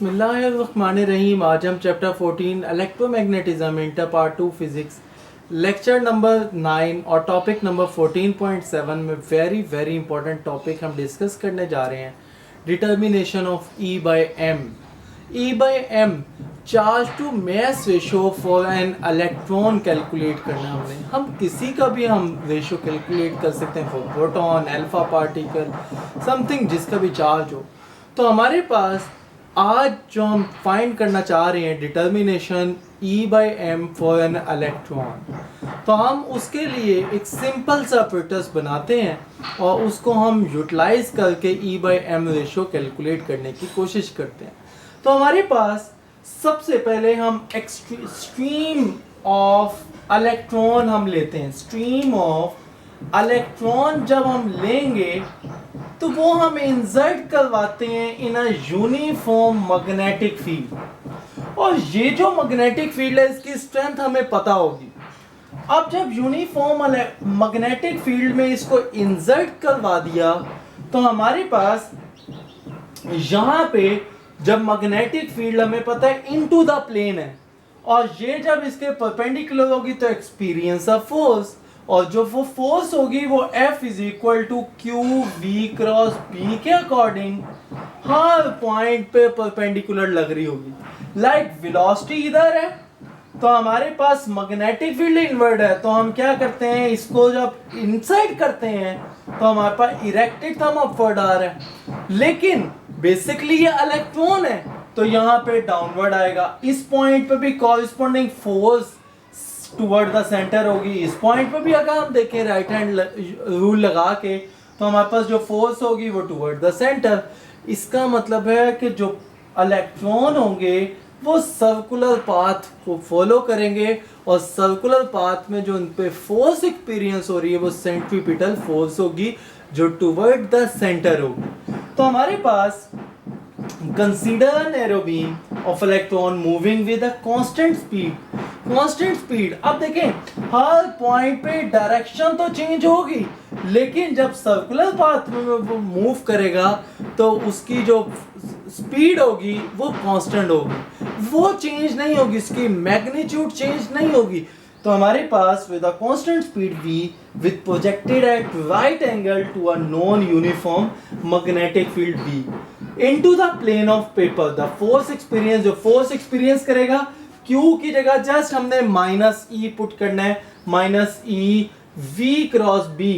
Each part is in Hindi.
बिस्मिल्लाहिर्रहमानिर्रहीम। आज हम chapter 14 electromagnetism inter part 2 physics lecture number 9 और टॉपिक नंबर 14.7 में वेरी इंपॉर्टेंट टॉपिक हम डिस्कस करने जा रहे हैं। Determination of E by M charge to mass ratio for an electron calculate करना हम किसी का भी हम रेशो कैलकुलेट कर सकते हैं for proton, alpha particle, something जिसका भी चार्ज हो। तो हमारे पास आज जो हम फाइंड करना चाह रहे हैं determination E by M for an electron, तो हम उसके लिए एक सिंपल सा ऑपरेटर्स बनाते हैं और उसको हम यूटिलाइज करके E by M ratio calculate करने की कोशिश करते हैं। तो हमारे पास सबसे पहले हम स्ट्रीम ऑफ इलेक्ट्रॉन हम लेते हैं। स्ट्रीम ऑफ इलेक्ट्रॉन जब हम लेंगे तो वो हम इंसर्ट करवाते हैं इन अ यूनिफॉर्म मैग्नेटिक फील्ड, और ये जो मैग्नेटिक फील्ड है इसकी स्ट्रेंथ हमें पता होगी। अब जब यूनिफॉर्म मैग्नेटिक फील्ड में इसको इंसर्ट करवा दिया तो हमारे पास यहाँ पे जब मैग्नेटिक फील्ड हमें पता है इनटू द प्लेन है, और ये जब इसके परपेंडिकुलर होगी तो एक्सपीरियंस ऑफ फोर्स, और जो वो फोर्स होगी वो F is equal to Q V cross B के अकॉर्डिंग हर पॉइंट पे परपेंडिकुलर लग रही होगी। लाइक वेलोसिटी इधर है तो हमारे पास मैग्नेटिक फील्ड इनवर्ड है, तो हम क्या करते हैं, इसको जब इंसाइड करते हैं तो हमारे पास इरेक्टेड थंब अपवर्ड आ रहा है, लेकिन बेसिकली ये इलेक्ट्रॉन है तो यहाँ पे डाउनवर्ड आएगा। इस पॉइंट पे भी corresponding force toward the centre होगी। इस पॉइंट पे भी अगर हम देखें राइट हैंड रूल लगा के तो हमारे पास जो फोर्स होगी वो टुवर्ड द सेंटर। इसका मतलब है कि जो इलेक्ट्रॉन होंगे वो सर्कुलर पाथ को फॉलो करेंगे, और सर्कुलर पाथ में जो उन पे फोर्स एक्सपीरियंस हो रही है वो सेंट्रीपिटल फोर्स होगी जो टुवर्ड द सेंटर होगी। तो हमारे पास consider an arrow beam of electron moving with a constant speed। अब देखें हर पॉइंट पे डायरेक्शन तो चेंज होगी, लेकिन जब सर्कुलर पाथ में वो मूव करेगा तो उसकी जो स्पीड होगी वो कांस्टेंट होगी, वो चेंज नहीं होगी, इसकी मैग्नीट्यूड चेंज नहीं होगी। तो हमारे पास with a constant speed v with projected at right angle to a non-uniform magnetic field v into the plane of paper, the force experience, जो force experience करेगा q की जगह जस्ट हमने माइनस e पुट करना है, minus e v cross b।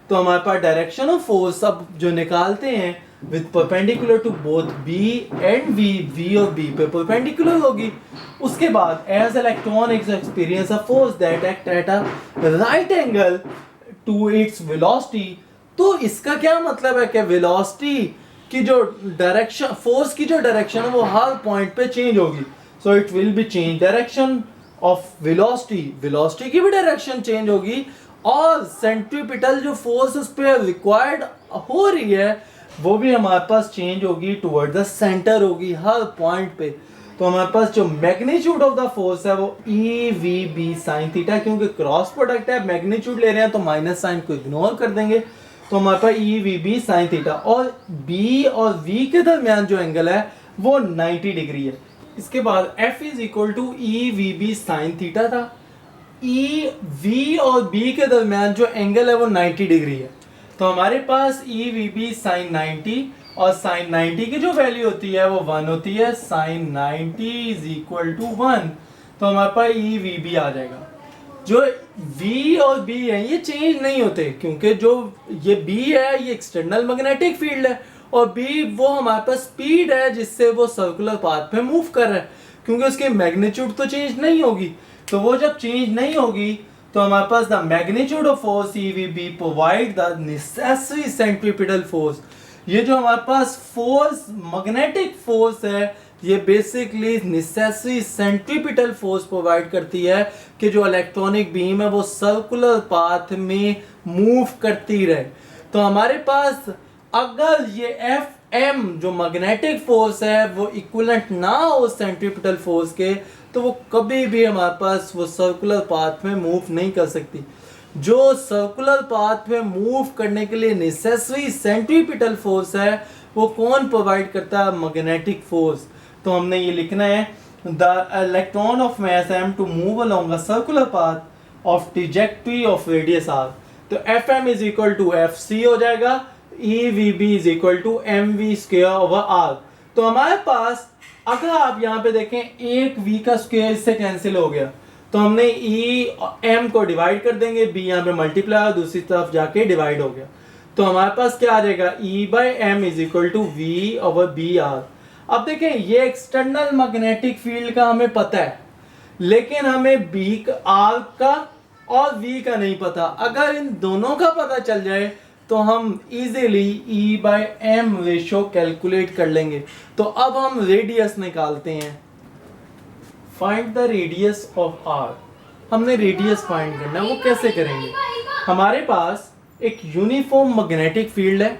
तो हमारे पास डायरेक्शन ऑफ फोर्स अब जो निकालते हैं with perpendicular to both b and v और b पे perpendicular होगी। उसके बाद as electron experience a force that act at a right angle to its velocity, तो इसका क्या मतलब है कि velocity की जो डायरेक्शन, फोर्स की जो डायरेक्शन है वो हर पॉइंट पे चेंज होगी। So it will be change direction of velocity की भी डायरेक्शन चेंज होगी, और सेंट्रीपिटल जो फोर्स उस पर रिक्वायर्ड हो रही है वो भी हमारे पास चेंज होगी, टुवर्ड द सेंटर होगी हर पॉइंट पे। तो हमारे पास जो मैग्नीट्यूड ऑफ द फोर्स है वो E V B sine theta, क्योंकि क्रॉस प्रोडक्ट है मैग्नीट्यूड ले रहे हैं तो माइनस साइन को इग्नोर कर देंगे, तो हमारे पास E V B sine theta, और बी और वी के दरमियान जो एंगल है वो 90 डिग्री है। इसके बाद F is equal to E V B sine theta था, ई वी और बी के दरमियान जो एंगल है वो 90 डिग्री है, तो हमारे पास ई वी बी साइन 90, और साइन 90 की जो वैल्यू होती है वो 1 होती है, साइन 90 इज इक्वल टू 1, तो हमारे पास ई वी बी आ जाएगा। जो v और b है ये चेंज नहीं होते, क्योंकि जो ये b है ये एक्सटर्नल मैग्नेटिक फील्ड है, और b वो हमारे पास स्पीड है जिससे वो सर्कुलर पाथ पे मूव कर रहा है, क्योंकि उसकी मैग्नीट्यूड तो चेंज नहीं होगी। तो वो जब चेंज नहीं होगी तो हमारे पास the magnitude of force E V B provide the necessary centripetal force. ये जो हमारे पास फोर्स मैग्नेटिक फोर्स है ये basically necessary centripetal force provide करती है कि जो इलेक्ट्रॉनिक बीम है वो सर्कुलर पाथ में मूव करती रहे। तो हमारे पास अगर ये एफ एम जो मैग्नेटिक फोर्स है वो इक्विवेलेंट ना हो सेंट्रीपिटल फोर्स के, तो वो कभी भी हमारे पास वो सर्कुलर पाथ में मूव नहीं कर सकती। जो सर्कुलर पाथ में मूव करने के लिए नेसेसरी सेंट्रीपिटल फोर्स है वो कौन प्रोवाइड करता है, मैग्नेटिक फोर्स। तो हमने ये लिखना है the electron of mass m to move along a circular path of trajectory of radius r। तो F M is equal to F C हो जाएगा, E V B is equal to M V square over R. तो हमारे पास अगर आप यहाँ पे देखें एक v का स्क्वायर इससे कैंसिल हो गया, तो हमने ई एम को डिवाइड कर देंगे, बी यहाँ पे मल्टीप्लाई और दूसरी तरफ जाके डिवाइड हो गया। तो हमारे पास क्या आ जाएगा, E by M is equal to V over B R. अब देखें ये एक्सटर्नल मैग्नेटिक फील्ड का हमें पता है, लेकिन हमें बी आर का और वी का नहीं पता। अगर इन दोनों का पता चल जाए तो हम easily E by M ratio calculate कर लेंगे। तो अब हम रेडियस निकालते हैं। Find the radius of R. हमने रेडियस फाइंड करना है, वो कैसे करेंगे। हमारे पास एक यूनिफॉर्म मैग्नेटिक फील्ड है।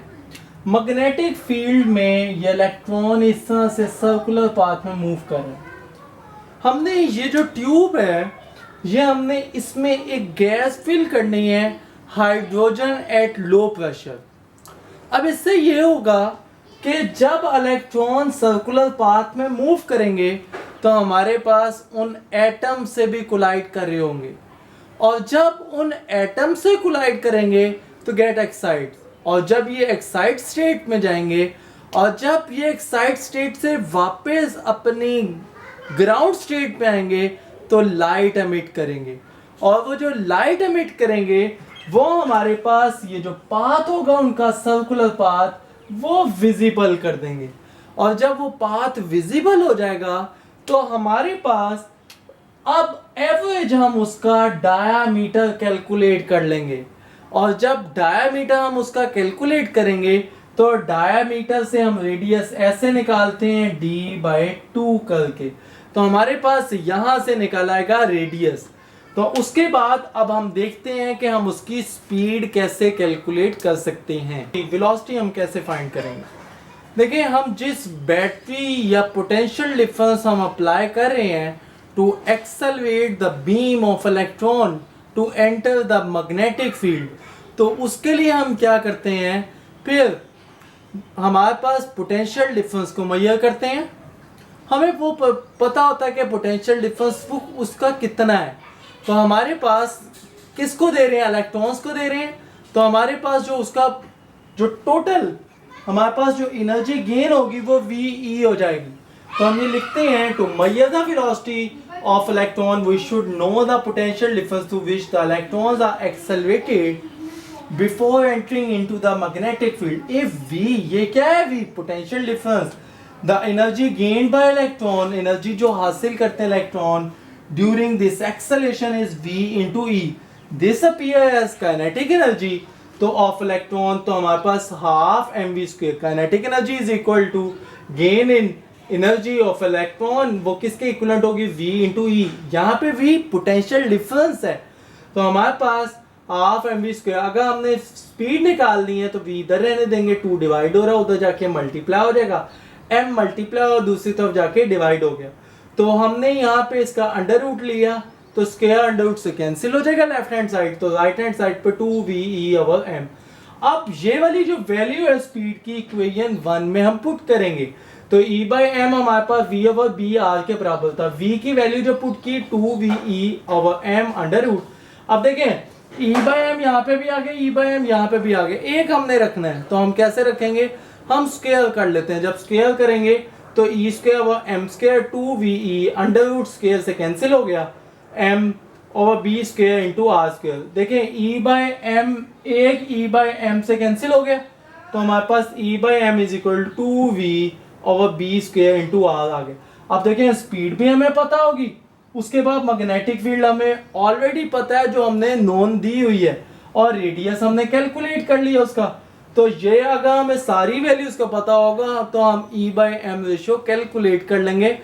मैग्नेटिक फील्ड में ये इलेक्ट्रॉन इस तरह से सर्कुलर पाथ में मूव कर रहे हैं। हमने ये जो ट्यूब है, ये हमने इसमें एक गैस फिल करनी है, हाइड्रोजन एट लो प्रेशर। अब इससे ये होगा कि जब इलेक्ट्रॉन सर्कुलर पाथ में मूव करेंगे तो हमारे पास उन एटम से भी कोलाइड कर रहे होंगे, और जब उन एटम से कोलाइड करेंगे तो गेट एक्साइट, और जब ये एक्साइट स्टेट में जाएंगे और जब ये एक्साइट स्टेट से वापस अपनी ग्राउंड स्टेट में आएंगे तो लाइट एमिट करेंगे, और वो जो लाइट एमिट करेंगे वो हमारे पास ये जो पाथ होगा उनका सर्कुलर पाथ वो विजिबल कर देंगे। और जब वो पाथ विजिबल हो जाएगा तो हमारे पास अब एवरेज हम उसका डायामीटर कैलकुलेट कर लेंगे, और जब डायामीटर हम उसका कैलकुलेट करेंगे तो डायामीटर से हम रेडियस ऐसे निकालते हैं d/2 करके। तो हमारे पास यहां से निकल आएगा रेडियस। तो उसके बाद अब हम देखते हैं कि हम उसकी स्पीड कैसे कैलकुलेट कर सकते हैं। वेलोसिटी हम कैसे फाइंड करेंगे। देखिए, हम जिस बैटरी या पोटेंशियल डिफरेंस हम अप्लाई कर रहे हैं to accelerate the beam of electron to enter the magnetic field, तो उसके लिए हम क्या करते हैं, फिर हमारे पास पोटेंशियल डिफरेंस को मेजर करते हैं। हमें वो पता होता है कि पोटेंशियल डिफरेंस वो उसका कितना है। तो हमारे पास किसको दे रहे हैं, इलेक्ट्रॉन्स को दे रहे हैं। तो हमारे पास जो उसका जो टोटल हमारे पास जो एनर्जी गेन होगी वो VE हो जाएगी। तो हम ये लिखते हैं to measure the velocity of electron V should know the potential difference to which the electrons are accelerated before entering into the magnetic field. If V, ये क्या है V, potential difference, the energy gained by electron, energy जो हासिल करते हैं electron during this acceleration is V into E। This appear as kinetic energy तो ऑफ इलेक्ट्रॉन, तो हमारे पास half mv²। Kinetic energy is equal to gain in energy of electron, वो किसके इक्वलेंट होगी, V into E। यहाँ पे V पोटेंशियल डिफरेंस है, तो हमारे पास हाफ mv²। अगर हमने स्पीड निकालनी है तो V इधर रहने देंगे, 2 डिवाइड हो रहा है, उधर जाके मल्टीप्लाई हो जाएगा, m मल्टीप्लाई और दूसरी तरफ जाके डिवाइड हो गया। तो हमने यहाँ पे इसका अंडर रूट लिया तो स्क्वायर अंडर रूट से कैंसिल हो जाएगा लेफ्ट हैंड साइड, तो राइट हैंड साइड पे 2VE/m। अब ये वाली जो वैल्यू है स्पीड की इक्वेशन 1 में हम पुट करेंगे, तो E/m हमारे पास V/BR के बराबर था। V की वैल्यू जो पुट की 2VE/m अंडर रूट। अब देखें E/m यहाँ पे भी आ गए, E/m यहाँ पे भी आ गए, एक हमने रखना है। तो हम कैसे रखेंगे, हम स्क्वायर कर लेते हैं। जब स्क्वायर करेंगे तो E²/m² 2VE under root square से कैंसिल हो गया, m/b² इंटू r²। देखें E/m, एक E/m से कैंसिल हो गया, तो हमारे पास E/m is equal to 2V/b² into r आ गया। अब देखें स्पीड भी हमें पता होगी, उसके बाद मैग्नेटिक फील्ड हमें ऑलरेडी पता है जो हमने नोन दी हुई है, और रेडियस हमने कैलकुलेट कर लिया उसका। तो ये अगर हमें सारी वैल्यूज का पता होगा तो हम E/m रेशियो कैलकुलेट कर लेंगे।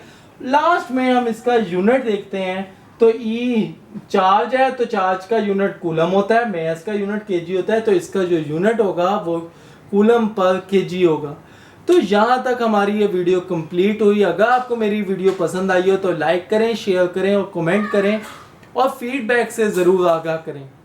लास्ट में हम इसका यूनिट देखते हैं, तो E चार्ज है तो चार्ज का यूनिट कूलम होता है, मास का यूनिट kg होता है, तो इसका जो यूनिट होगा वो कूलम पर kg होगा। तो यहाँ तक हमारी ये वीडियो कंप्लीट हुई। अगर आपको मेरी वीडियो पसंद आई हो तो लाइक करें, शेयर करें और कमेंट करें, और फीडबैक से ज़रूर आगाह करें।